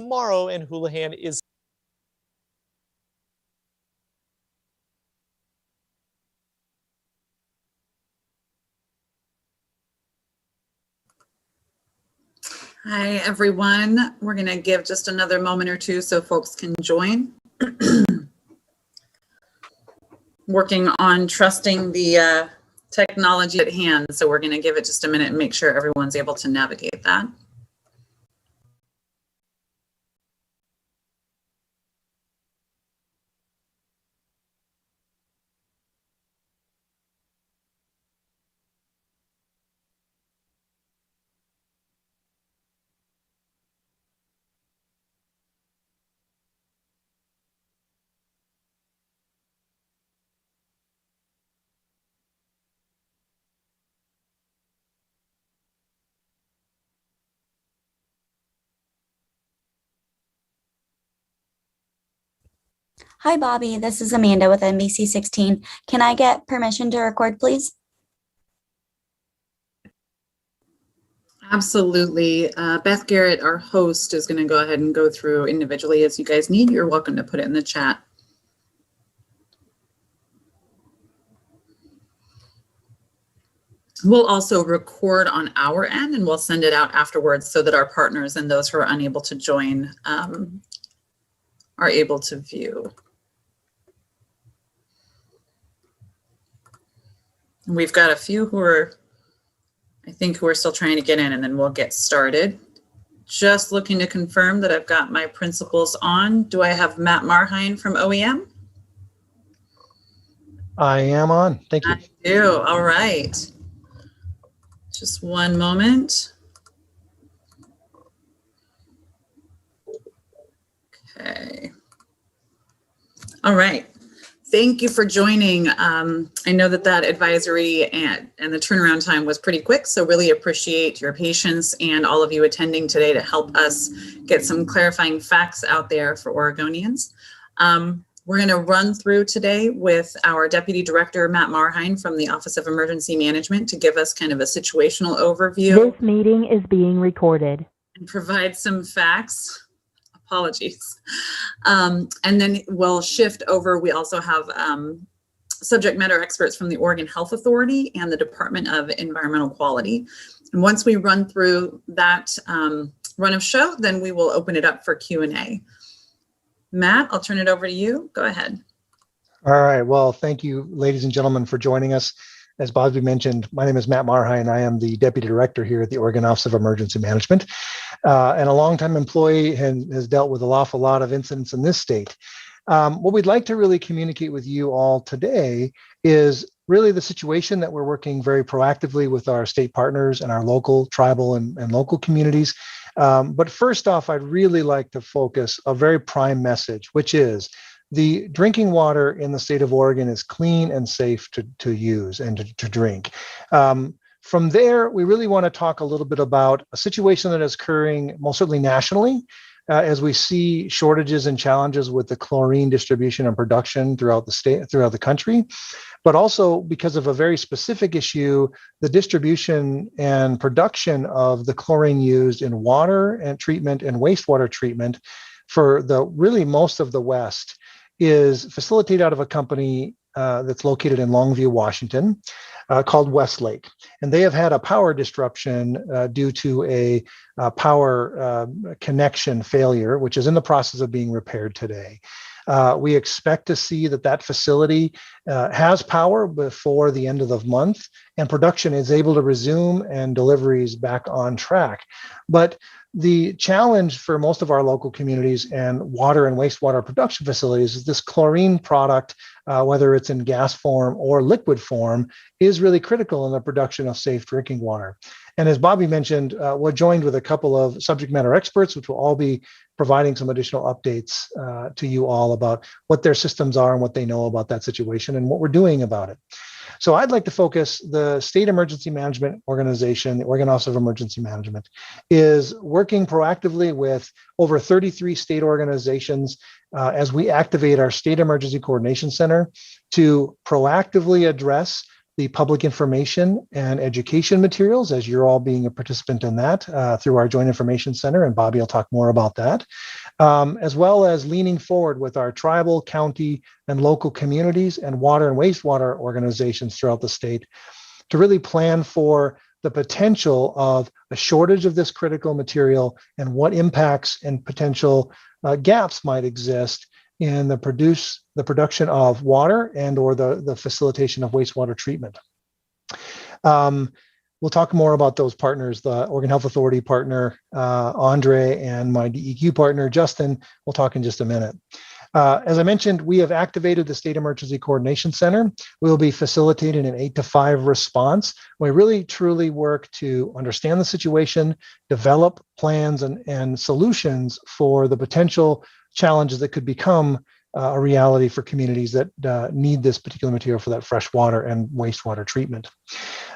tomorrow, and Houlihan is Hi, everyone. We're going to give just another moment or two so folks can join. Working on trusting the technology at hand. So we're going to give it just a minute and make sure everyone's able to navigate that. Hi, Bobby. This is Amanda with NBC 16. Can I get permission to record, please? Absolutely. Beth Garrett, our host, is going to go ahead and go through individually as you guys need. You're welcome to put it in the chat. We'll also record on our end and we'll send it out afterwards so that our partners and those who are unable to join are able to view. We've got a few who are, I think, who are still trying to get in, and then we'll get started. Just looking to confirm that I've got my principals on. Do I have Matt Marheim from OEM? I am on. Thank you. I do. All right. Just one moment. Okay. All right. Thank you for joining. I know that advisory and the turnaround time was pretty quick, so really appreciate your patience and all of you attending today to help us get some clarifying facts out there for Oregonians. We're going to run through today with our Deputy Director, Matt Marheim from the Office of Emergency Management, to give us kind of a situational overview. This meeting is being recorded. And provide some facts. Apologies. And then we'll shift over. We also have subject matter experts from the Oregon Health Authority and the Department of Environmental Quality. And once we run through that run of show, then we will open it up for Q&A. Matt, I'll turn it over to you. Go ahead. All right. Well, thank you, ladies and gentlemen, for joining us. As Bobby mentioned, my name is Matt Marheim, and I am the Deputy Director here at the Oregon Office of Emergency Management, and a longtime employee and has dealt with an awful lot of incidents in this state. What we'd like to really communicate with you all today is really the situation that we're working very proactively with our state partners and our local, tribal, and local communities. But first off, I'd really like to focus a very prime message, which is the drinking water in the state of Oregon is clean and safe to use and to drink. From there, we really want to talk a little bit about a situation that is occurring most certainly nationally, as we see shortages and challenges with the chlorine distribution and production throughout the state, throughout the country, but also because of a very specific issue, the distribution and production of the chlorine used in water and treatment and wastewater treatment for the really most of the West is facilitated out of a company that's located in Longview, Washington, called Westlake. And they have had a power disruption due to a power connection failure, which is in the process of being repaired today. We expect to see that facility has power before the end of the month, and production is able to resume and deliveries back on track. But the challenge for most of our local communities and water and wastewater production facilities is this chlorine product, whether it's in gas form or liquid form, is really critical in the production of safe drinking water. And as Bobby mentioned, we're joined with a couple of subject matter experts, which will all be providing some additional updates to you all about what their systems are and what they know about that situation and what we're doing about it. So I'd like to focus the State Emergency Management Organization, the Oregon Office of Emergency Management, is working proactively with over 33 state organizations as we activate our State Emergency Coordination Center to proactively address the public information and education materials, as you're all being a participant in that through our Joint Information Center, and Bobby will talk more about that, as well as leaning forward with our tribal, county, and local communities and water and wastewater organizations throughout the state to really plan for the potential of a shortage of this critical material and what impacts and potential gaps might exist in the production of water and or the facilitation of wastewater treatment. We'll talk more about those partners, the Oregon Health Authority partner, Andre, and my DEQ partner, Justin. We'll talk in just a minute. As I mentioned, we have activated the State Emergency Coordination Center. We'll be facilitating an 8 to 5 response. We really truly work to understand the situation, develop plans and solutions for the potential challenges that could become a reality for communities that need this particular material for that fresh water and wastewater treatment.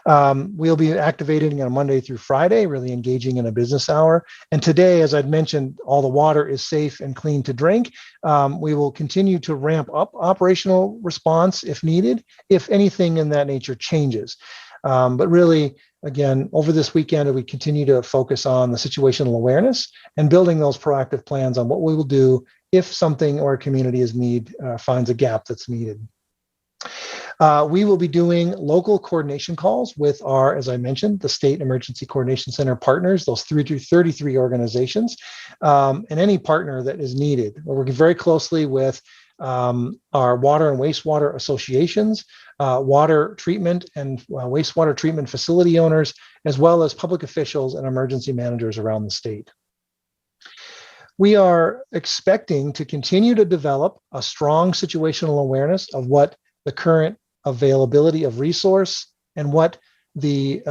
We'll be activating on Monday through Friday, really engaging in a business hour. And today, as I'd mentioned, all the water is safe and clean to drink. We will continue to ramp up operational response if needed, if anything in that nature changes. But really, again, over this weekend, we continue to focus on the situational awareness and building those proactive plans on what we will do if something or a community finds a gap that's needed. We will be doing local coordination calls with our, as I mentioned, the State Emergency Coordination Center partners, those 33 organizations, and any partner that is needed. We're working very closely with our water and wastewater associations, water treatment and wastewater treatment facility owners, as well as public officials and emergency managers around the state. We are expecting to continue to develop a strong situational awareness of what the current availability of resource and what the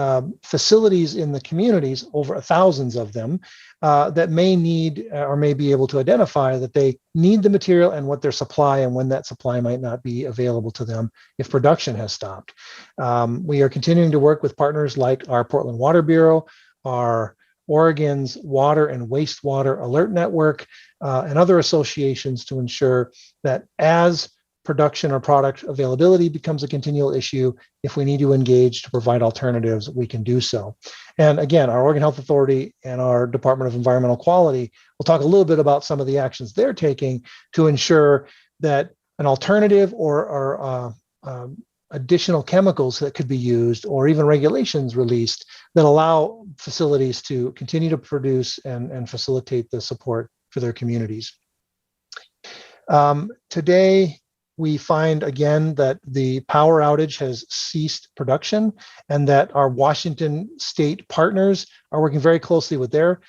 facilities in the communities, over thousands of them, that may need or may be able to identify that they need the material and what their supply and when that supply might not be available to them if production has stopped. We are continuing to work with partners like our Portland Water Bureau, our Oregon's Water and Wastewater Alert Network, and other associations to ensure that as production or product availability becomes a continual issue, if we need to engage to provide alternatives, we can do so. And again, our Oregon Health Authority and our Department of Environmental Quality will talk a little bit about some of the actions they're taking to ensure that an alternative or additional chemicals that could be used or even regulations released that allow facilities to continue to produce and facilitate the support for their communities. Today, we find again that the power outage has ceased production and that our Washington state partners are working very closely with their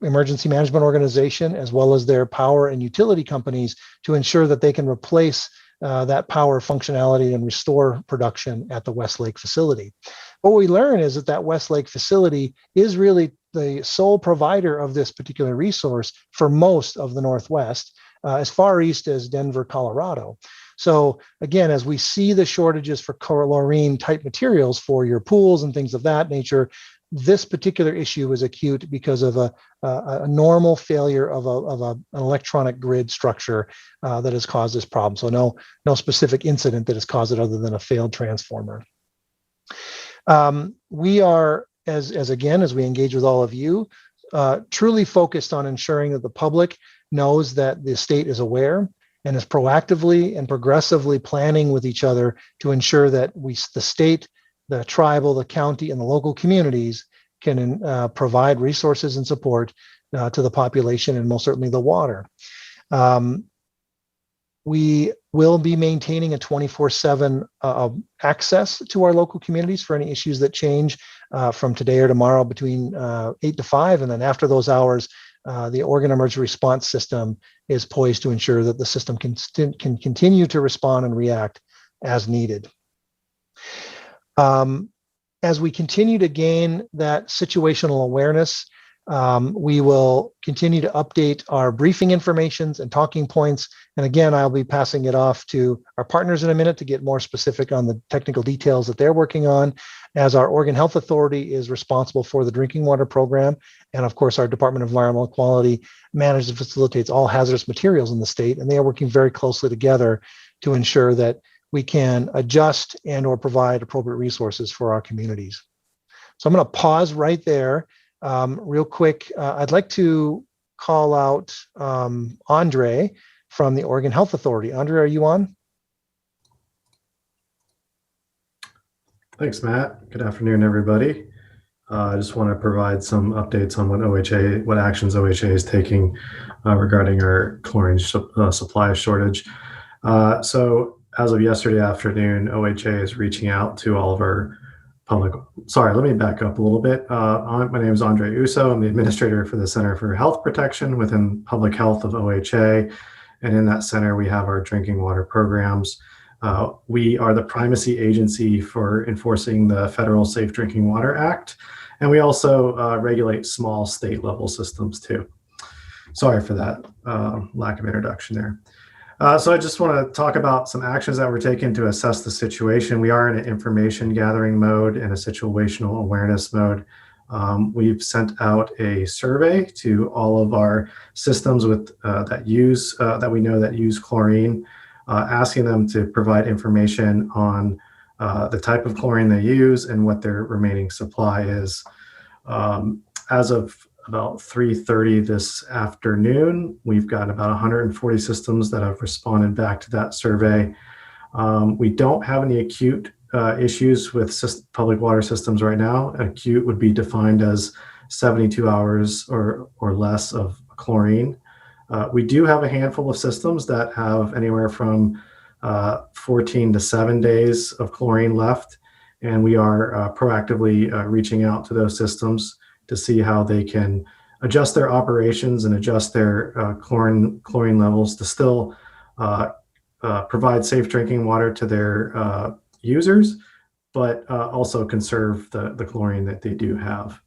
emergency management organization as well as their power and utility companies to ensure that they can replace that power functionality and restore production at the Westlake facility. What we learn is that Westlake facility is really the sole provider of this particular resource for most of the Northwest, as far east as Denver, Colorado. So again, as we see the shortages for chlorine type materials for your pools and things of that nature, this particular issue is acute because of a normal failure of an electronic grid structure that has caused this problem. So no specific incident that has caused it other than a failed transformer. We are, as we engage with all of you, truly focused on ensuring that the public knows that the state is aware and is proactively and progressively planning with each other to ensure that the state, the tribal, the county, and the local communities can provide resources and support to the population and most certainly the water. We will be maintaining a 24/7 access to our local communities for any issues that change from today or tomorrow between 8 to 5. And then after those hours, the Oregon Emergency Response System is poised to ensure that the system can continue to respond and react as needed. As we continue to gain that situational awareness, we will continue to update our briefing informations and talking points. And again, I'll be passing it off to our partners in a minute to get more specific on the technical details that they're working on, as our Oregon Health Authority is responsible for the drinking water program. And of course, our Department of Environmental Quality manages and facilitates all hazardous materials in the state. And they are working very closely together to ensure that we can adjust and or provide appropriate resources for our communities. So I'm going to pause right there real quick. I'd like to call out Andre from the Oregon Health Authority. Andre, are you on? Thanks, Matt. Good afternoon, everybody. I just want to provide some updates on what actions OHA is taking regarding our chlorine supply shortage. So as of yesterday afternoon, OHA is reaching out to all of our sorry, let me back up a little bit. My name is Andre Uso. I'm the administrator for the Center for Health Protection within Public Health of OHA. And in that center, we have our drinking water programs. We are the primacy agency for enforcing the Federal Safe Drinking Water Act. And we also regulate small state level systems too. Sorry for that lack of introduction there. So I just want to talk about some actions that we're taking to assess the situation. We are in an information gathering mode and a situational awareness mode. We've sent out a survey to all of our systems that we know that use chlorine, asking them to provide information on the type of chlorine they use and what their remaining supply is. As of about 3:30 this afternoon, we've got about 140 systems that have responded back to that survey. We don't have any acute issues with public water systems right now. Acute would be defined as 72 hours or less of chlorine. We do have a handful of systems that have anywhere from 14 to 7 days of chlorine left, and we are proactively reaching out to those systems to see how they can adjust their operations and adjust their chlorine levels to still provide safe drinking water to their users, but also conserve the chlorine that they do have.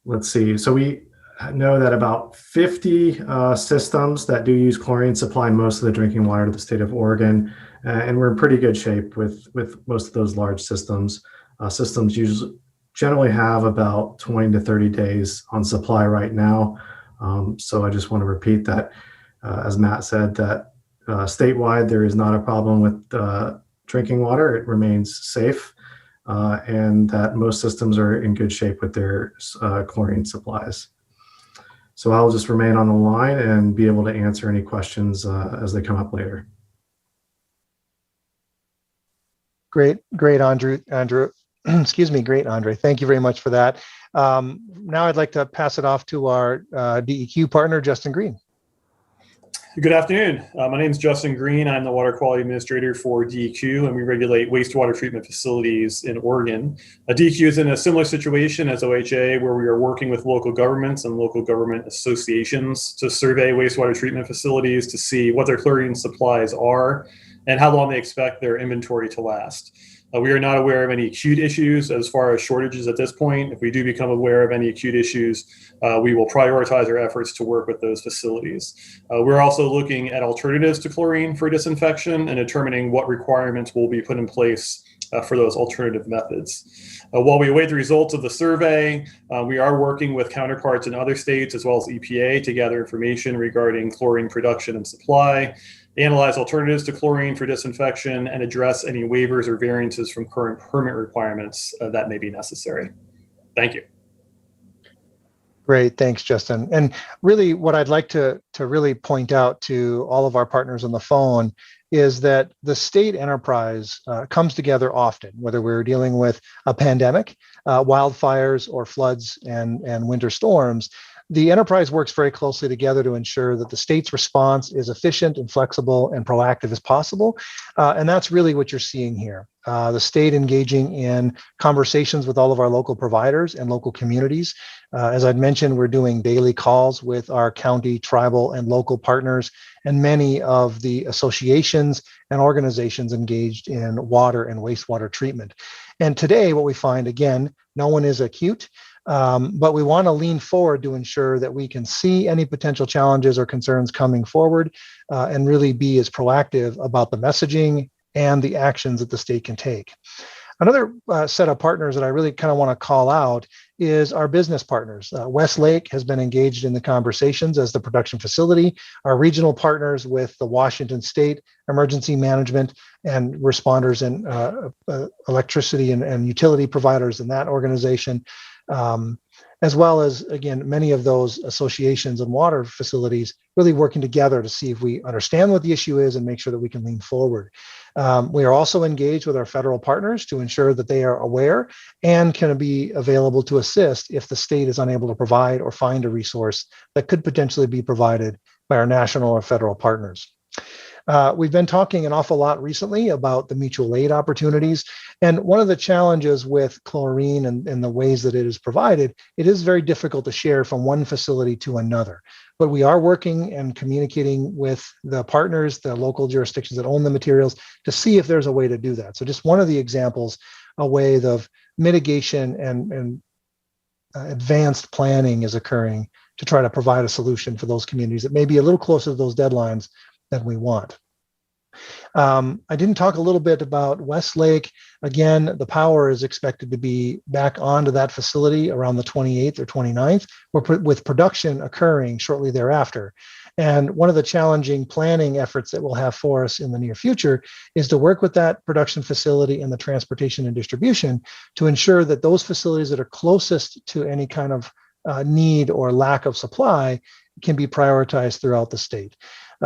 Let's see. So we know that about 50 systems that do use chlorine supply most of the drinking water to the state of Oregon, and we're in pretty good shape with most of those large systems. Systems generally have about 20 to 30 days on supply right now. So I just want to repeat that, as Matt said, that statewide there is not a problem with drinking water. It remains safe, and that most systems are in good shape with their chlorine supplies. So I'll just remain on the line and be able to answer any questions as they come up later. Great, Andrew. Excuse me, great, Andre. Thank you very much for that. Now I'd like to pass it off to our DEQ partner, Justin Green. Good afternoon. My name is Justin Green. I'm the Water Quality Administrator for DEQ, and we regulate wastewater treatment facilities in Oregon. DEQ is in a similar situation as OHA, where we are working with local governments and local government associations to survey wastewater treatment facilities to see what their chlorine supplies are and how long they expect their inventory to last. We are not aware of any acute issues as far as shortages at this point. If we do become aware of any acute issues, we will prioritize our efforts to work with those facilities. We're also looking at alternatives to chlorine for disinfection and determining what requirements will be put in place for those alternative methods. While we await the results of the survey, we are working with counterparts in other states as well as EPA to gather information regarding chlorine production and supply, analyze alternatives to chlorine for disinfection, and address any waivers or variances from current permit requirements that may be necessary. Thank you. Great, thanks, Justin. And really what I'd like to really point out to all of our partners on the phone is that the state enterprise comes together often, whether we're dealing with a pandemic, wildfires, or floods and winter storms. The enterprise works very closely together to ensure that the state's response is efficient and flexible and proactive as possible. And that's really what you're seeing here. The state engaging in conversations with all of our local providers and local communities. As I'd mentioned, we're doing daily calls with our county, tribal, and local partners, and many of the associations and organizations engaged in water and wastewater treatment. And today, what we find, again, no one is acute. But we want to lean forward to ensure that we can see any potential challenges or concerns coming forward and really be as proactive about the messaging and the actions that the state can take. Another set of partners that I really kind of want to call out is our business partners. Westlake has been engaged in the conversations as the production facility. Our regional partners with the Washington State Emergency Management and responders and electricity and utility providers in that organization, as well as, again, many of those associations and water facilities really working together to see if we understand what the issue is and make sure that we can lean forward. We are also engaged with our federal partners to ensure that they are aware and can be available to assist if the state is unable to provide or find a resource that could potentially be provided by our national or federal partners. We've been talking an awful lot recently about the mutual aid opportunities. And one of the challenges with chlorine and the ways that it is provided, it is very difficult to share from one facility to another. But we are working and communicating with the partners, the local jurisdictions that own the materials, to see if there's a way to do that. So just one of the examples, a way of mitigation and advanced planning is occurring to try to provide a solution for those communities that may be a little closer to those deadlines than we want. I didn't talk a little bit about Westlake. Again, the power is expected to be back onto that facility around the 28th or 29th, with production occurring shortly thereafter. And one of the challenging planning efforts that we'll have for us in the near future is to work with that production facility and the transportation and distribution to ensure that those facilities that are closest to any kind of need or lack of supply can be prioritized throughout the state.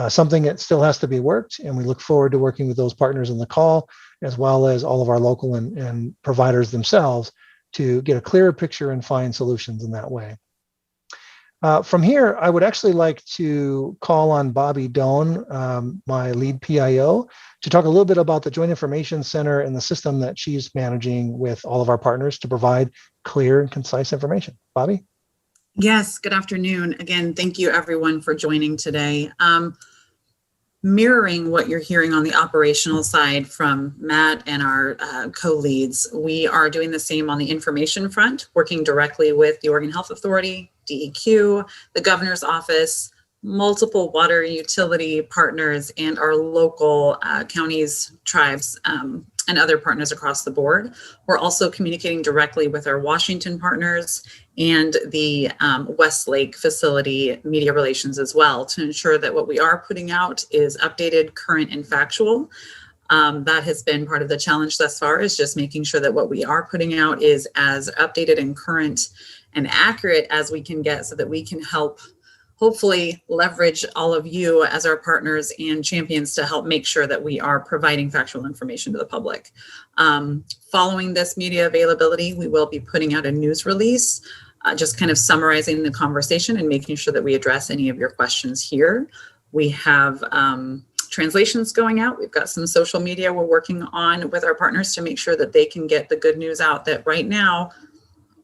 Something that still has to be worked, and we look forward to working with those partners in the call, as well as all of our local and providers themselves, to get a clearer picture and find solutions in that way. From here, I would actually like to call on Bobby Doan, my lead PIO, to talk a little bit about the Joint Information Center and the system that she's managing with all of our partners to provide clear and concise information. Bobby? Yes, good afternoon. Again, thank you everyone for joining today. Mirroring what you're hearing on the operational side from Matt and our co-leads, we are doing the same on the information front, working directly with the Oregon Health Authority, DEQ, the governor's office, multiple water utility partners, and our local counties, tribes, and other partners across the board. We're also communicating directly with our Washington partners and the Westlake facility media relations as well, to ensure that what we are putting out is updated, current, and factual. That has been part of the challenge thus far, is just making sure that what we are putting out is as updated and current and accurate as we can get, so that we can help hopefully leverage all of you as our partners and champions to help make sure that we are providing factual information to the public. Following this media availability, we will be putting out a news release, just kind of summarizing the conversation and making sure that we address any of your questions here. We have translations going out. We've got some social media we're working on with our partners to make sure that they can get the good news out, that right now,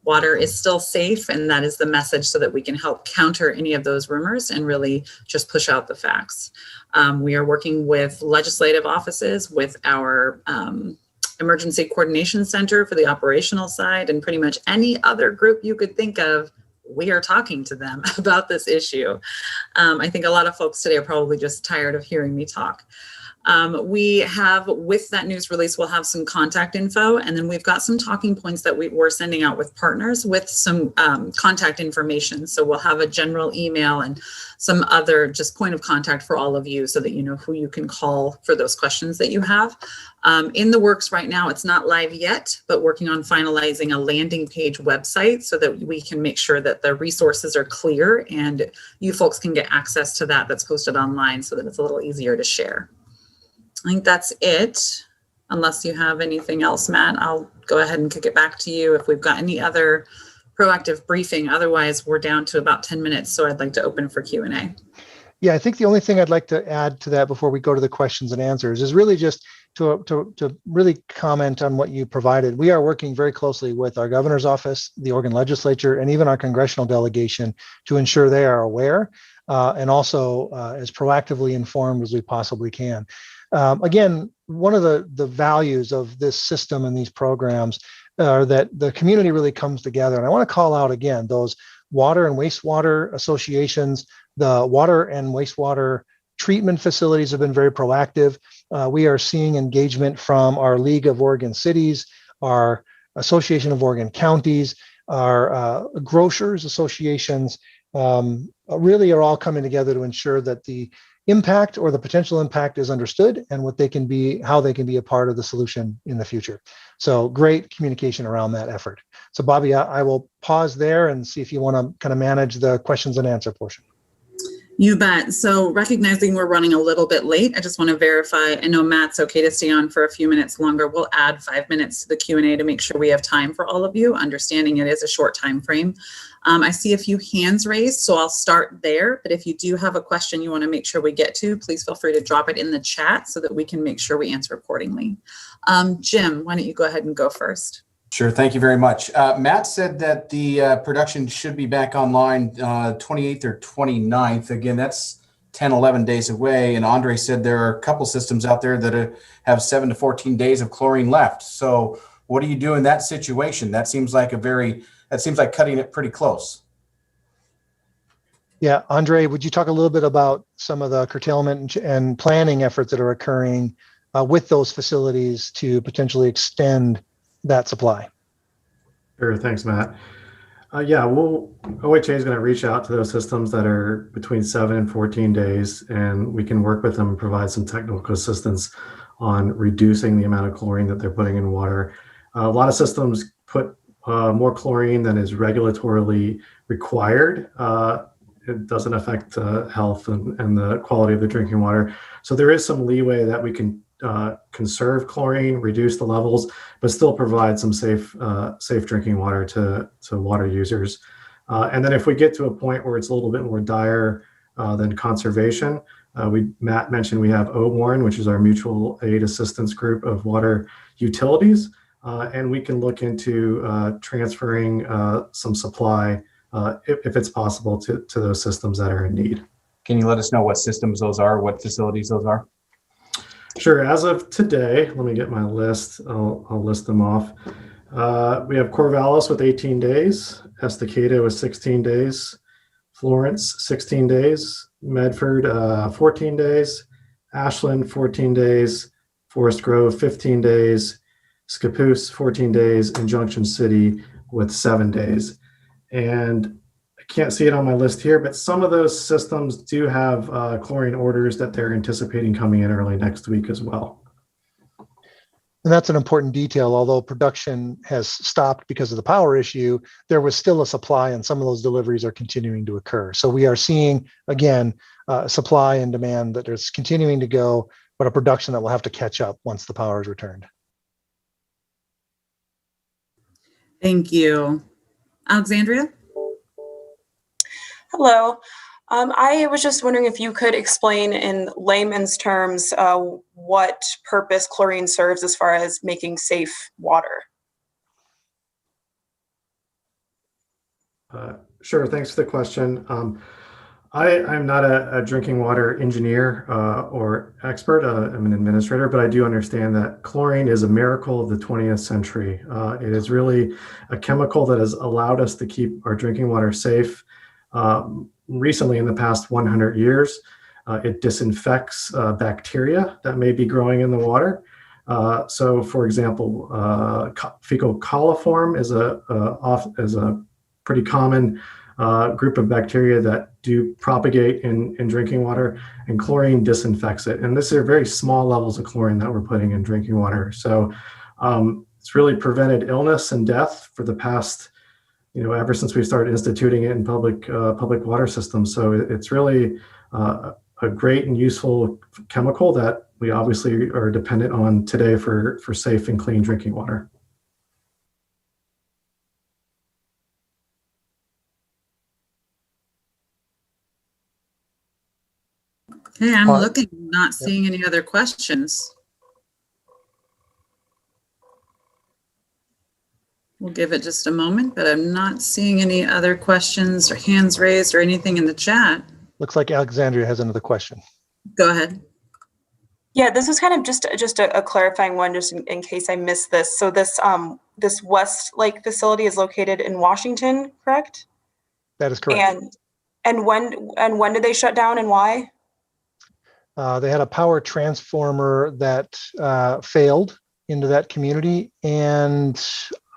water is still safe, and that is the message, so that we can help counter any of those rumors and really just push out the facts. We are working with legislative offices, with our Emergency Coordination Center for the operational side, and pretty much any other group you could think of. We are talking to them about this issue. I think a lot of folks today are probably just tired of hearing me talk. We have, with that news release, we'll have some contact info, and then we've got some talking points that we're sending out with partners with some contact information. So we'll have a general email and some other just point of contact for all of you, so that you know who you can call for those questions that you have. In the works right now, it's not live yet, but working on finalizing a landing page website, so that we can make sure that the resources are clear and you folks can get access to that, that's posted online, so that it's a little easier to share. I think that's it. Unless you have anything else, Matt, I'll go ahead and kick it back to you if we've got any other proactive briefing. Otherwise, we're down to about 10 minutes, so I'd like to open for Q&A. Yeah, I think the only thing I'd like to add to that before we go to the questions and answers is really just to really comment on what you provided. We are working very closely with our governor's office, the Oregon legislature, and even our congressional delegation to ensure they are aware and also as proactively informed as we possibly can. Again, one of the values of this system and these programs are that the community really comes together. And I want to call out again those water and wastewater associations. The water and wastewater treatment facilities have been very proactive. We are seeing engagement from our League of Oregon Cities, our Association of Oregon Counties, our grocers associations, really are all coming together to ensure that the impact or the potential impact is understood and what they can be, how they can be a part of the solution in the future. So great communication around that effort. So Bobby, I will pause there and see if you want to kind of manage the questions and answer portion. You bet. So recognizing we're running a little bit late, I just want to verify. I know Matt's okay to stay on for a few minutes longer. We'll add 5 minutes to the Q&A to make sure we have time for all of you, understanding it is a short time frame. I see a few hands raised, so I'll start there. But if you do have a question you want to make sure we get to, please feel free to drop it in the chat so that we can make sure we answer accordingly. Jim, why don't you go ahead and go first? Sure. Thank you very much. Matt said that the production should be back online 28th or 29th. Again, that's 10, 11 days away. And Andre said there are a couple systems out there that have 7 to 14 days of chlorine left. So what do you do in that situation? That seems like cutting it pretty close. Yeah, Andre, would you talk a little bit about some of the curtailment and planning efforts that are occurring with those facilities to potentially extend that supply? Sure, thanks, Matt. OHA is going to reach out to those systems that are between 7 and 14 days, and we can work with them and provide some technical assistance on reducing the amount of chlorine that they're putting in water. A lot of systems put more chlorine than is regulatorily required. It doesn't affect health and the quality of the drinking water. So there is some leeway that we can conserve chlorine, reduce the levels, but still provide some safe drinking water to water users. And then if we get to a point where it's a little bit more dire than conservation, Matt mentioned we have OWARN, which is our mutual aid assistance group of water utilities, and we can look into transferring some supply if it's possible to those systems that are in need. Can you let us know what systems those are, what facilities those are? Sure. As of today, let me get my list. I'll list them off. We have Corvallis with 18 days, Estacada with 16 days, Florence 16 days, Medford 14 days, Ashland 14 days, Forest Grove 15 days, Scappoose 14 days, and Junction City with 7 days. And I can't see it on my list here, but some of those systems do have chlorine orders that they're anticipating coming in early next week as well. And that's an important detail. Although production has stopped because of the power issue, there was still a supply, and some of those deliveries are continuing to occur. So we are seeing, again, supply and demand that is continuing to go, but a production that will have to catch up once the power is returned. Thank you. Alexandria? Hello. I was just wondering if you could explain in layman's terms what purpose chlorine serves as far as making safe water. Sure, thanks for the question. I'm not a drinking water engineer or expert. I'm an administrator, but I do understand that chlorine is a miracle of the 20th century. It is really a chemical that has allowed us to keep our drinking water safe. Recently, in the past 100 years, it disinfects bacteria that may be growing in the water. So, for example, fecal coliform is a pretty common group of bacteria that do propagate in drinking water, and chlorine disinfects it. And these are very small levels of chlorine that we're putting in drinking water. So it's really prevented illness and death for the past, ever since we started instituting it in public water systems. So it's really a great and useful chemical that we obviously are dependent on today for safe and clean drinking water. Okay, I'm looking, not seeing any other questions. We'll give it just a moment, but I'm not seeing any other questions or hands raised or anything in the chat. Looks like Alexandria has another question. Go ahead. Yeah, this is kind of just a clarifying one, just in case I missed this. So this Westlake facility is located in Washington, correct? That is correct. And when did they shut down, and why? They had a power transformer that failed, into that community, and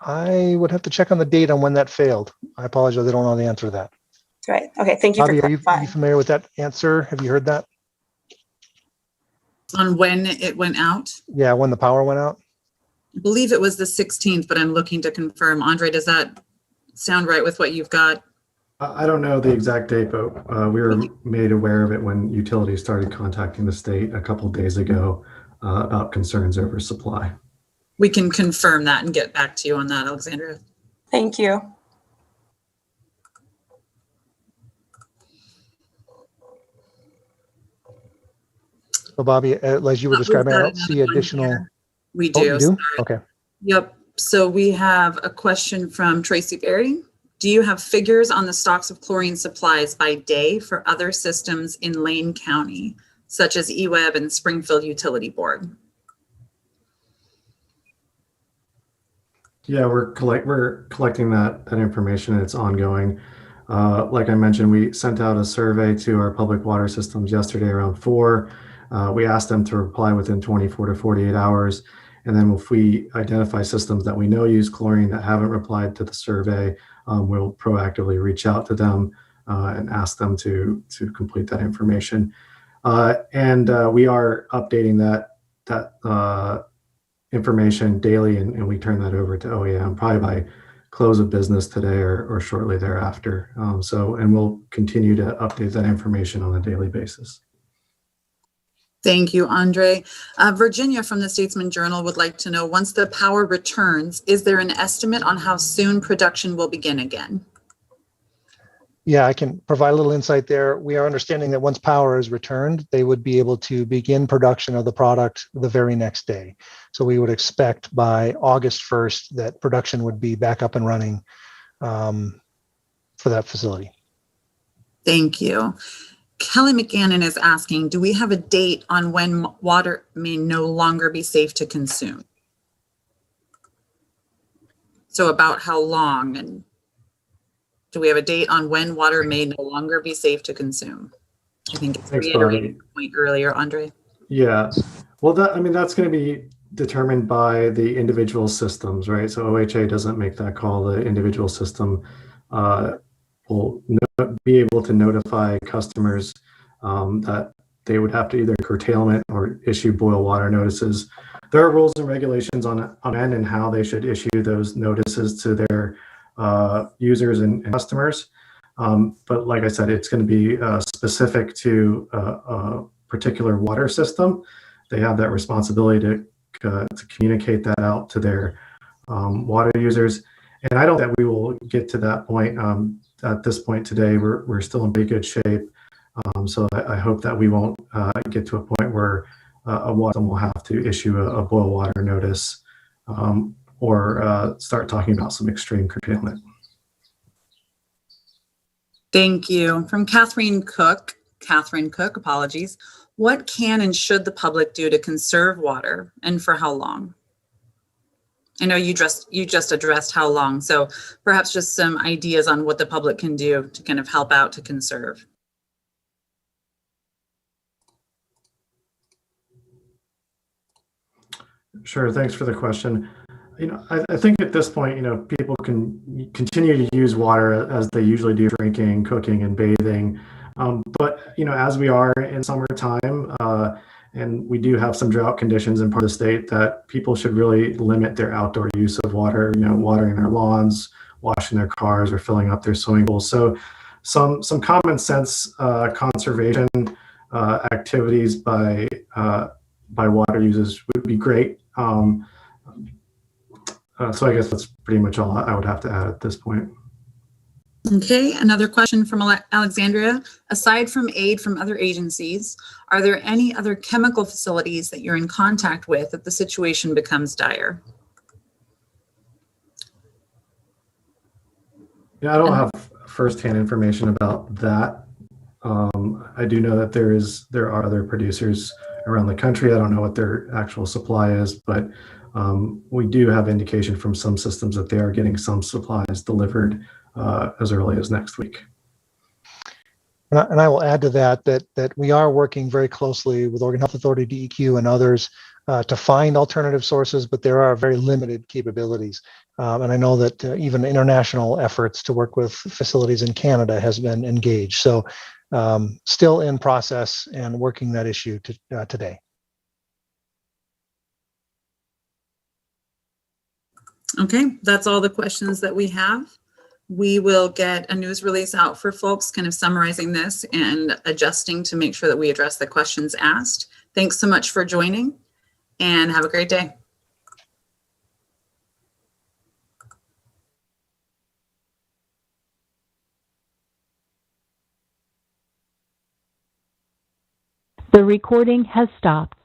I would have to check on the date on when that failed. I apologize, I don't know the answer to that. Right. Okay. Thank you for Bobby, are you clarifying. familiar with that answer? Have you heard that? On when it went out? Yeah, when the power went out? I believe it was the 16th, but I'm looking to confirm. Andre, does that sound right with what you've got? I don't know the exact date, but we were made aware of it when utilities started contacting the state a couple days ago about concerns over supply. We can confirm that and get back to you on that, Alexandria. Thank you. So Bobby, as you were describing, I We've got don't see another one additional. here. We Oh, do. you do? Sorry. Okay. Yep. So we have a question from Tracy Berry. Do you have figures on the stocks of chlorine supplies by day for other systems in Lane County, such as EWEB and Springfield Utility Board? Yeah, we're collecting that information, and it's ongoing. Like I mentioned, we sent out a survey to our public water systems yesterday around 4. We asked them to reply within 24 to 48 hours. And then if we identify systems that we know use chlorine that haven't replied to the survey, we'll proactively reach out to them and ask them to complete that information. And we are updating that information daily, and we turn that over to OEM probably by close of business today or shortly thereafter. And we'll continue to update that information on a daily basis. Thank you, Andre. Virginia from the Statesman Journal would like to know, once the power returns, is there an estimate on how soon production will begin again? Yeah, I can provide a little insight there. We are understanding that once power is returned, they would be able to begin production of the product the very next day. So we would expect by August 1st that production would be back up and running for that facility. Thank you. Kelly McGannon is asking, do we have a date on when water may no longer be safe to consume? So about how long, and do we have a date on when water may no longer be safe to consume? I think it's reiterated the point earlier, Andre. Yeah, well, that's going to be determined by the individual systems, right? So OHA doesn't make that call. The individual system will be able to notify customers that they would have to either curtailment or issue boil water notices. There are rules and regulations on end and how they should issue those notices to their users and customers. But like I said, it's going to be specific to a particular water system. They have that responsibility to communicate that out to their water users. And I don't think that we will get to that point. At this point today, we're still in pretty good shape. So I hope that we won't get to a point where a water system will have to issue a boil water notice or start talking about some extreme curtailment. Thank you. From Catherine Cook, apologies. What can and should the public do to conserve water, and for how long? I know you just addressed how long, so perhaps just some ideas on what the public can do to kind of help out to conserve. Sure, thanks for the question. I think at this point, people can continue to use water as they usually do, drinking, cooking, and bathing. But as we are in summertime, and we do have some drought conditions in part of the state, that people should really limit their outdoor use of water, watering their lawns, washing their cars, or filling up their swimming pools. So some common sense conservation activities by water users would be great. So I guess that's pretty much all I would have to add at this point. Okay, another question from Alexandria. Aside from aid from other agencies, are there any other chemical facilities that you're in contact with if the situation becomes dire? Yeah, I don't have firsthand information about that. I do know that there are other producers around the country. I don't know what their actual supply is, but we do have indication from some systems that they are getting some supplies delivered as early as next week. And I will add to that we are working very closely with Oregon Health Authority, DEQ, and others to find alternative sources, but there are very limited capabilities. And I know that even international efforts to work with facilities in Canada has been engaged. So still in process and working that issue today. Okay, that's all the questions that we have. We will get a news release out for folks kind of summarizing this and adjusting to make sure that we address the questions asked. Thanks so much for joining and have a great day. The recording has stopped.